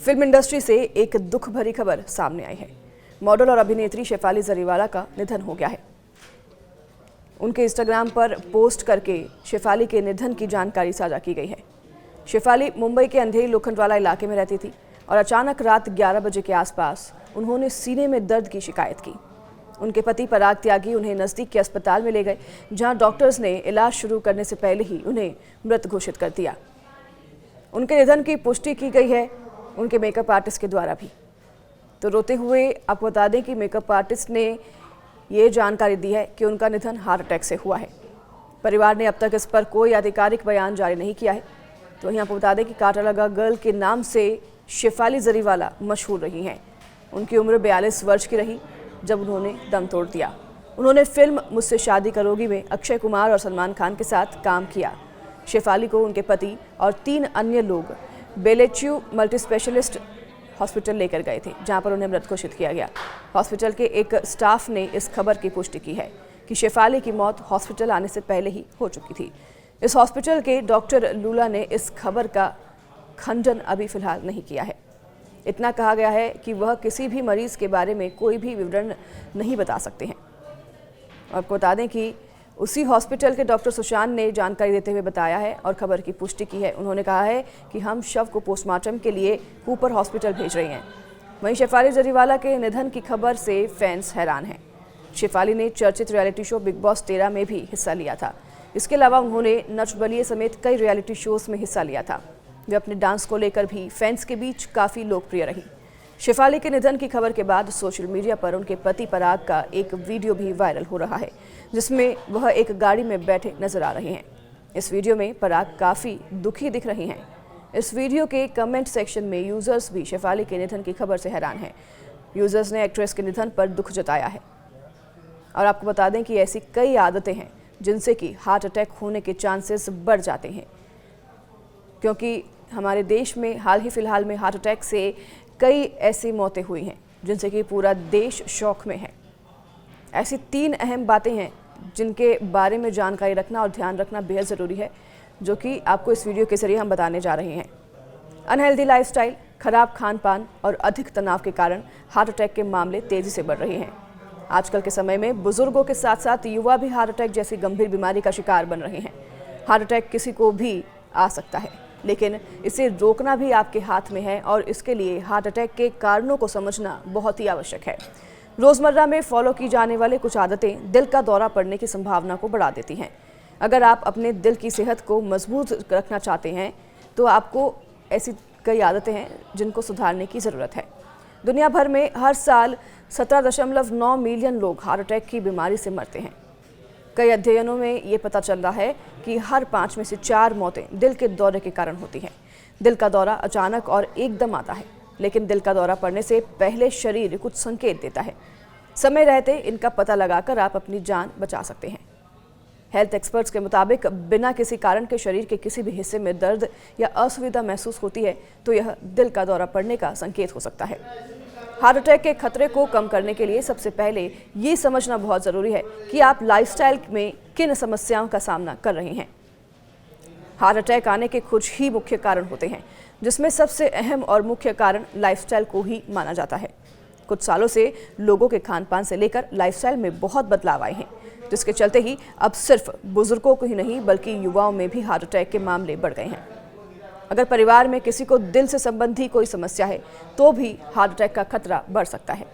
Film industry से एक दुख भरी खबर सामने आई है। मॉडल और अभिनेत्री शेफाली जरीवाला का निधन हो गया है। उनके इंस्टाग्राम पर पोस्ट करके शेफाली के निधन की जानकारी साझा की गई है। शेफाली मुंबई के अंधेरी लोखंडवाला इलाके में रहती थी और अचानक रात 11 बजे के आसपास उन्होंने सीने में दर्द की शिकायत की। उनके पति पराग त्यागी उन्हें नज़दीक के अस्पताल में ले गए, जहां डॉक्टर्स ने इलाज शुरू करने से पहले ही उन्हें मृत घोषित कर दिया। उनके निधन की पुष्टि की गई है उनके मेकअप आर्टिस्ट के द्वारा भी। तो रोते हुए आपको बता दें कि मेकअप आर्टिस्ट ने ये जानकारी दी है कि उनका निधन हार्ट अटैक से हुआ है। परिवार ने अब तक इस पर कोई आधिकारिक बयान जारी नहीं किया है। तो वहीं आपको बता दें कि कांटा लगा गर्ल के नाम से शेफाली जरीवाला मशहूर रही हैं। उनकी उम्र 42 वर्ष की रही जब उन्होंने दम तोड़ दिया। उन्होंने फिल्म मुझसे शादी करोगी में अक्षय कुमार और सलमान खान के साथ काम किया। शेफाली को उनके पति और 3 अन्य लोग बेलेच्यू मल्टी स्पेशलिस्ट हॉस्पिटल लेकर गए थे, जहां पर उन्हें मृत घोषित किया गया। हॉस्पिटल के एक स्टाफ ने इस खबर की पुष्टि की है कि शेफाली की मौत हॉस्पिटल आने से पहले ही हो चुकी थी। इस हॉस्पिटल के डॉक्टर लूला ने इस खबर का खंडन अभी फिलहाल नहीं किया है। इतना कहा गया है कि वह किसी भी मरीज के बारे में कोई भी विवरण नहीं बता सकते हैं। आपको बता दें कि उसी हॉस्पिटल के डॉक्टर सुशांत ने जानकारी देते हुए बताया है और खबर की पुष्टि की है। उन्होंने कहा है कि हम शव को पोस्टमार्टम के लिए कूपर हॉस्पिटल भेज रहे हैं। वहीं शेफाली जरीवाला के निधन की खबर से फैंस हैरान हैं। शेफाली ने चर्चित रियलिटी शो बिग बॉस 13 में भी हिस्सा लिया था। इसके अलावा उन्होंने नच बलिए समेत कई रियलिटी शोज में हिस्सा लिया था। वे अपने डांस को लेकर भी फैंस के बीच काफ़ी लोकप्रिय रही। शेफाली के निधन की खबर के बाद सोशल मीडिया पर उनके पति पराग का एक वीडियो भी वायरल हो रहा है, जिसमें वह एक गाड़ी में बैठे नजर आ रहे हैं। इस वीडियो में पराग काफ़ी दुखी दिख रही हैं। इस वीडियो के कमेंट सेक्शन में यूजर्स भी शेफाली के निधन की खबर से हैरान हैं। यूजर्स ने एक्ट्रेस के निधन पर दुख जताया है और आपको बता दें कि ऐसी कई आदतें हैं जिनसे कि हार्ट अटैक होने के चांसेस बढ़ जाते हैं, क्योंकि हमारे देश में हाल ही फिलहाल में हार्ट अटैक से कई ऐसी मौतें हुई हैं जिनसे कि पूरा देश शौक में है। ऐसी 3 अहम बातें हैं जिनके बारे में जानकारी रखना और ध्यान रखना बेहद ज़रूरी है, जो कि आपको इस वीडियो के जरिए हम बताने जा रहे हैं। अनहेल्दी लाइफस्टाइल, खराब खान पान और अधिक तनाव के कारण हार्ट अटैक के मामले तेज़ी से बढ़ रहे हैं। आजकल के समय में बुजुर्गों के साथ साथ युवा भी हार्ट अटैक जैसी गंभीर बीमारी का शिकार बन रहे हैं। हार्ट अटैक किसी को भी आ सकता है, लेकिन इसे रोकना भी आपके हाथ में है और इसके लिए हार्ट अटैक के कारणों को समझना बहुत ही आवश्यक है। रोज़मर्रा में फॉलो की जाने वाली कुछ आदतें दिल का दौरा पड़ने की संभावना को बढ़ा देती हैं। अगर आप अपने दिल की सेहत को मजबूत रखना चाहते हैं तो आपको ऐसी कई आदतें हैं जिनको सुधारने की ज़रूरत है। दुनिया भर में हर साल 17.9 मिलियन लोग हार्ट अटैक की बीमारी से मरते हैं। कई अध्ययनों में ये पता चल रहा है कि हर 5 में से 4 मौतें दिल के दौरे के कारण होती हैं। दिल का दौरा अचानक और एकदम आता है, लेकिन दिल का दौरा पड़ने से पहले शरीर कुछ संकेत देता है। समय रहते इनका पता लगाकर आप अपनी जान बचा सकते हैं। हेल्थ एक्सपर्ट्स के मुताबिक बिना किसी कारण के शरीर के किसी भी हिस्से में दर्द या असुविधा महसूस होती है तो यह दिल का दौरा पड़ने का संकेत हो सकता है। हार्ट अटैक के खतरे को कम करने के लिए सबसे पहले ये समझना बहुत ज़रूरी है कि आप लाइफस्टाइल में किन समस्याओं का सामना कर रहे हैं। हार्ट अटैक आने के कुछ ही मुख्य कारण होते हैं, जिसमें सबसे अहम और मुख्य कारण लाइफस्टाइल को ही माना जाता है। कुछ सालों से लोगों के खान पान से लेकर लाइफस्टाइल में बहुत बदलाव आए हैं, जिसके चलते ही अब सिर्फ बुजुर्गों को ही नहीं बल्कि युवाओं में भी हार्ट अटैक के मामले बढ़ गए हैं। अगर परिवार में किसी को दिल से संबंधी कोई समस्या है तो भी हार्ट अटैक का खतरा बढ़ सकता है।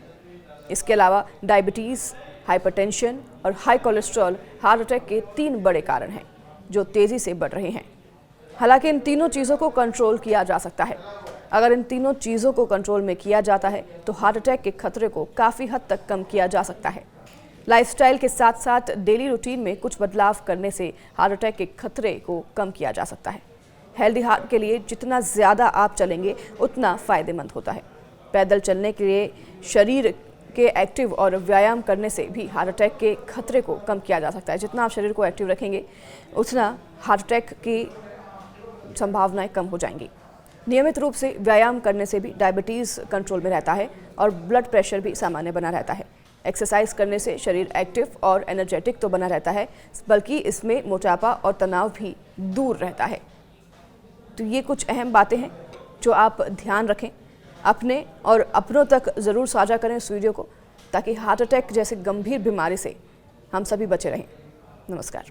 इसके अलावा डायबिटीज़, हाइपरटेंशन और हाई कोलेस्ट्रॉल हार्ट अटैक के 3 बड़े कारण हैं जो तेज़ी से बढ़ रहे हैं। हालांकि इन तीनों चीज़ों को कंट्रोल किया जा सकता है। अगर इन तीनों चीज़ों को कंट्रोल में किया जाता है तो हार्ट अटैक के खतरे को काफ़ी हद तक कम किया जा सकता है। लाइफस्टाइल के साथ साथ डेली रूटीन में कुछ बदलाव करने से हार्ट अटैक के खतरे को कम किया जा सकता है। हेल्दी हार्ट के लिए जितना ज़्यादा आप चलेंगे उतना फ़ायदेमंद होता है। पैदल चलने के लिए शरीर के एक्टिव और व्यायाम करने से भी हार्ट अटैक के खतरे को कम किया जा सकता है। जितना आप शरीर को एक्टिव रखेंगे उतना हार्ट अटैक की संभावनाएं कम हो जाएंगी। नियमित रूप से व्यायाम करने से भी डायबिटीज़ कंट्रोल में रहता है और ब्लड प्रेशर भी सामान्य बना रहता है। एक्सरसाइज करने से शरीर एक्टिव और एनर्जेटिक तो बना रहता है, बल्कि इसमें मोटापा और तनाव भी दूर रहता है। तो ये कुछ अहम बातें हैं जो आप ध्यान रखें। अपने और अपनों तक ज़रूर साझा करें इस वीडियो को, ताकि हार्ट अटैक जैसे गंभीर बीमारी से हम सभी बचे रहें। नमस्कार।